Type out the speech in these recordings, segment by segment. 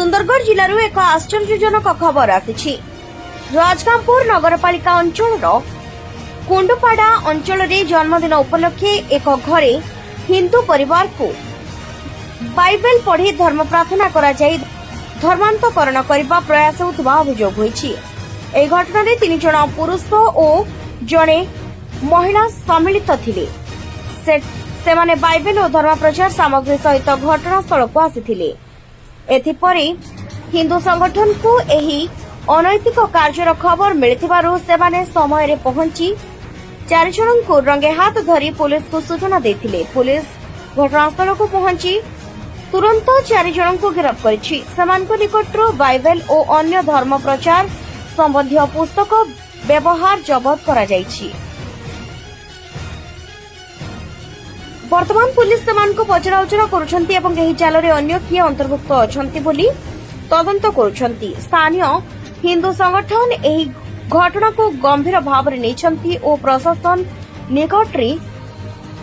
सुंदरगढ़ जिल्लारू एक आश्चर्यजनक खबर आसी। राजगांगपुर नगरपालिका अंचल कुंडपाड़ा अंचल जन्मदिन उपलक्षे एक घरे हिंदू परिवार को बाइबल पढ़ी धर्म प्रार्थना करा जाई धर्मांतकरण करने प्रयास होता अभियोग होईछि। एही घटना रे 3 जण पुरुष और जड़े महिला सम्मिलित थिले। सेमाने बाइबल और धर्म प्रचार सामग्री सहित घटनास्थल को आसिथिले। एथिपरि हिंदू संगठन को एही अनैतिक कार्यर खबर मिलिथिबारु सेमाने समय रे पहुंची 4 जण को रंगे हाथ धरी पुलिस को सूचना देथिले। पुलिस घटनास्थल को पहुंची तुरंत 4 जण को गिरफ्त करिछि। सेमानक निकटरू बाइबल और अन्य धर्म प्रचार संबंधी पुस्तक व्यवहार जबत करा जाइछि। वर्तमान पुलिस सेमानक पचराउचरा करुछंती एवं एही जालरे अन्य किए अंतर्भुक्त अछंती बोली तदंत करुछंती। स्थानीय हिंदू संगठन एही घटना को गंभीर भाव में नेछंती और प्रशासन निकटरे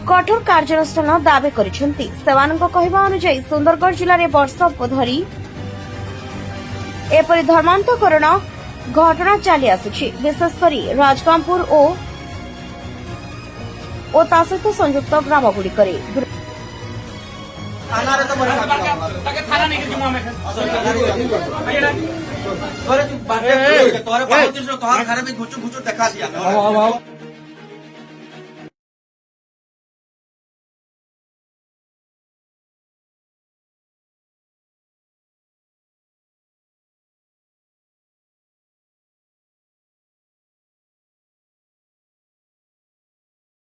कठोर कार्यानुष्ठान दाबी करिछंती। सेमानक कहवा अनुसार सुंदरगढ़ जिले में वर्ष धरी एपरि धर्मांतकरण घटना चली आसुछि। विशेषकर राजगांगपुर और ता सहित संयुक्त ग्राम गुड़िकरे तोरे